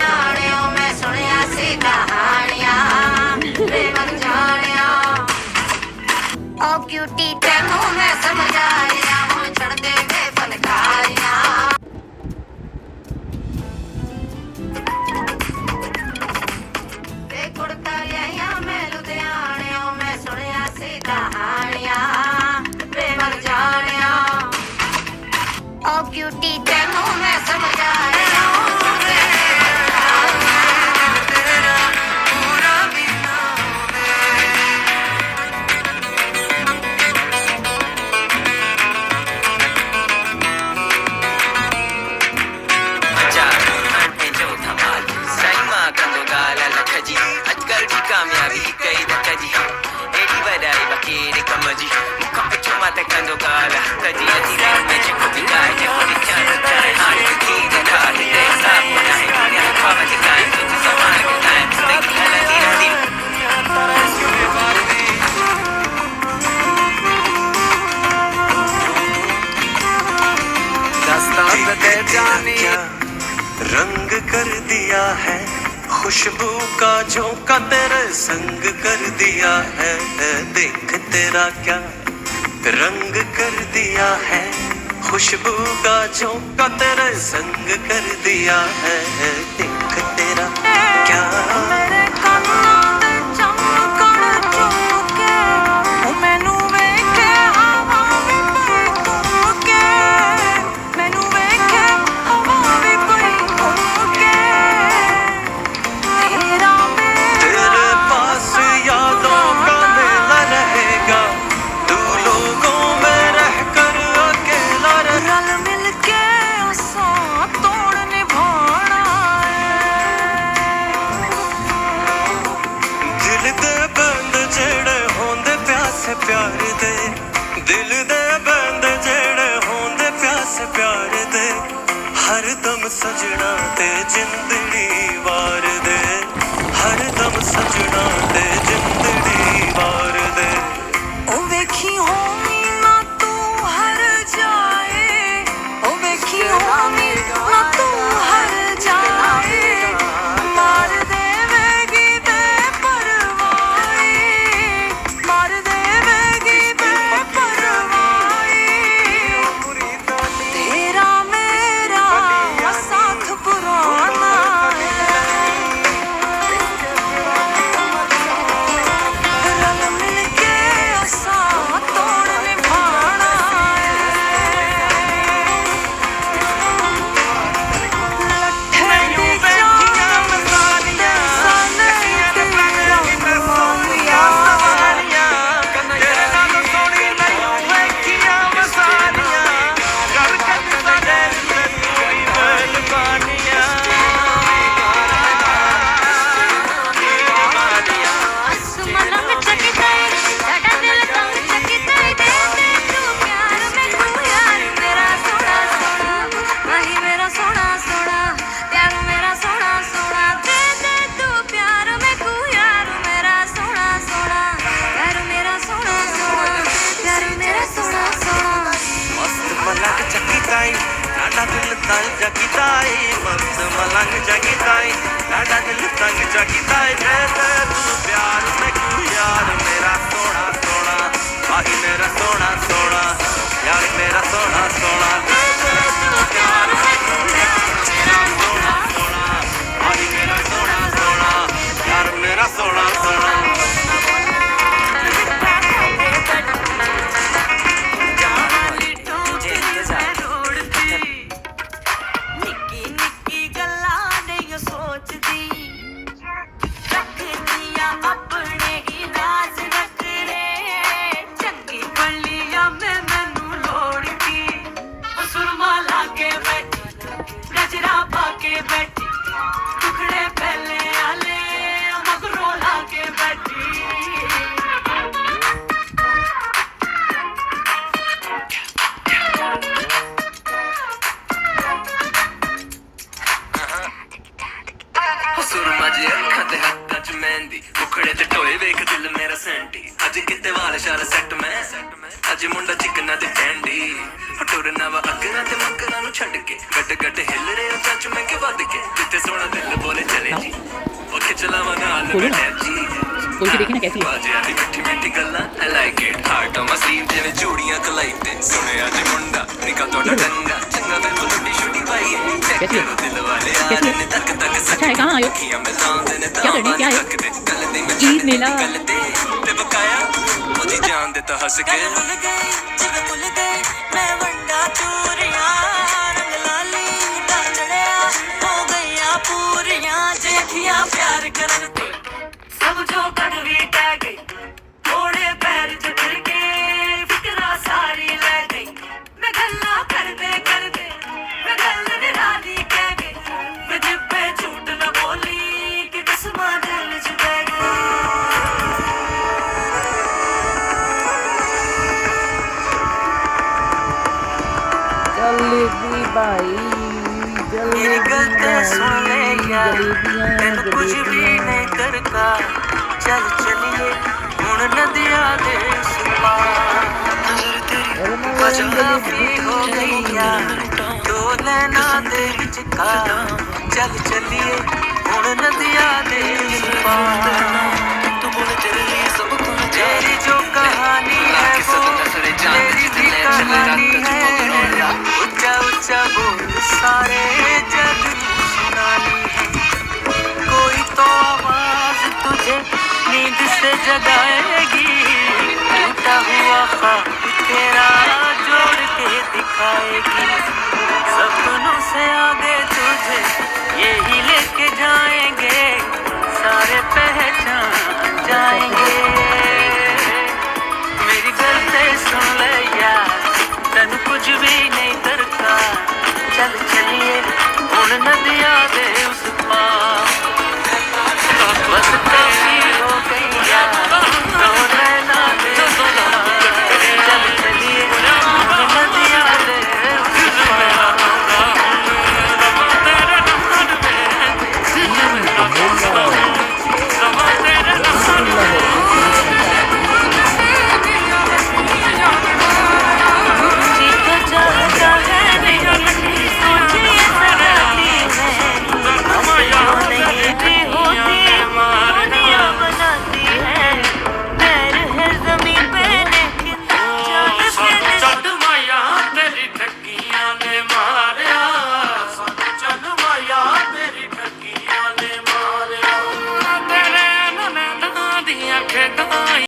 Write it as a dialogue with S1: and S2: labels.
S1: लुधियाणियों मैं सुनिया सी कहानियां वे मर जानिया ओ क्यूटी तेनू मैं समझाया हूं छड़ दे वे फनकारियां वे कुड़ता लिया मैं लुधियाणियों मैं सुनिया सी कहानियां वे मर जानिया ओ क्यूटी तेनू मैं समझाया हूं
S2: कामयाबी कई दकजी एडी बदाई बकेरे कमजी मुख पिछो मत कंदो गाला कजी अजी रात में चको बिगाए चको बिचार करे हाथ की दिखा दे साफ नहीं दुनिया खावा दिखाए कुछ समान के टाइम देखी है तेरा दिल
S3: दस्तार दे जानी रंग कर दिया है खुशबू का झोंका तेरे संग कर दिया है देख तेरा क्या रंग कर दिया है खुशबू का झोंका तेरे संग कर दिया है देख तेरा क्या प्यार दे दिल दे बंद जेड़े होंदे प्यास प्यार दे हर दम सजना ते जिंदड़ी वार दे हर दम सजना ते जिंदड़ी वार दे
S1: ओ वेखी होनी ना तू हर जाए ओ वेखी होनी ना तू हर जाए मार देवेगी बे परवाई मार देवेगी बे परवाई तेरा मेरा साथ पुराना रल मिल के असा तोड़ निभाना लट्ठे दी जान साने तेरा मामिया मलंग चकिताई साडा दिल तंग चकिताई दे दे तू प्यार में तू यार मेरा सोना सोना वही मेरा सोना सोना प्यार मेरा सोना सोना दे दे तू प्यार में तू यार मेरा सोना सोना प्यार मेरा सोना सोना प्यार मेरा सोना सोना
S3: मस्त मलंग चकिताई साडा दिल तंग चकिताई मस्त मलंग चकिताई साडा दिल तंग चकिताई दे दे तू प्यार में क्यों यार मेरा सोना सोना भाई मेरा सोना सोना यार मेरा सोना सोना दे दे तू प्यार में क्यों यार मेरा सोना सोना भाई मेरा सोना सोना यार मेरा सोना सोना
S1: निक्की निक्की गल्लां नहीं सोचदी रखदियां अपने ही राज रखरे चंगी बलिया में मैनू लोड़दी सुरमा लाके बैठी गजरा पाके बैठी टुकड़े पहले आले मगरों लाके बैठी
S2: सुरमा जी अखा ते हत्था च मेहंदी मुखड़े ते टोए वेख दिल मेरा सेंटी अज किते वाल शाल सेट मैं अज मुंडा चिकना ते टेंडी फटुरना वा अगरा ते मकरा नु छड़ के गट गट हिल रहे हो सच मैं के वध के जिते सोना दिल बोले
S3: चलावा नाल
S4: खोलो ना।
S3: टैची
S4: खोल के देखिए ना कैसी है।
S3: बाजिया दी मिठी मिठी गल्ला I like it heart on my sleeve जिवें चूड़ियां कलाई ते सुने आज मुंडा निका तोड़ा टंगा चंगा ते लुड़ी छुड़ी पाई है
S4: कैसी है?
S3: दिल वाले
S4: कैसी है?
S3: आने तक तक
S4: अच्छा है, कहाँ आयो?
S3: सखियां मिलांदे ने
S4: क्या करनी है, क्या है?
S3: गल दे मैं
S4: ईद मेला।
S3: गल ते बकाया मुझे जान दे तो हंस के
S1: भुल गई जिਵੇਂ ਭੁੱਲ ਗਈ ਮੈਂ ਵੰਡਾ ਚੂਰੀਆਂ ਰੰਗ ਲਾਲੀ ਦਾ ਚੜਿਆ ਹੋ ਗਈਆਂ ਪੂਰੀਆਂ ਦੇਖੀਆਂ ਪਿਆਰ ਕਰਨ ਤੇ ਸਭ ਜੋ ਕੜਵੀ ਟਹਿ ਗਈ ਥੋੜੇ ਪੈਰ ਚ ਗਿਰ ਕੇ ਫਿਕਰਾਂ ਸਾਰੀ ਲੈ ਗਈ ਮੈਂ ਗੱਲਾਂ ਕਰਦੇ ਕਰਦੇ ਮੈਂ ਗੱਲ ਨਿਰਾਲੀ ਕਹਿ ਗਈ ਮੈਂ ਜਿੱਪੇ ਝੂਠ ਨਾ ਬੋਲੀ ਕਿ ਕਸਮਾਂ ਦਿਲ ਚ ਬਹਿ ਗਈ
S4: जलेबी भाई
S1: मेरी गलती सुन ले यार तेन कुछ भी नहीं करता चल चलिए हुण नदिया दे उस पार नजर तेरी काफी हो गई यार दो नैना दे विचकार चल चलिए हुण नदिया दे उस पार तू बोले तेरे लिए सब कुछ तेरी जो कहानी है वो मेरी भी कहानी है ऊंचा ऊंचा बोल सारे जग को सुनानी है कोई तो आवाज तुझे नींद से जगाएगी टूटा हुआ ख्वाब तेरा जोड़ के दिखाएगी सपनों से आगे तुझे यही लेके जाएंगे सारे पहचान जाएंगे मेरी गलती सुन ले यार तन कुछ भी नहीं करता चल चलिए हुण नदिया दे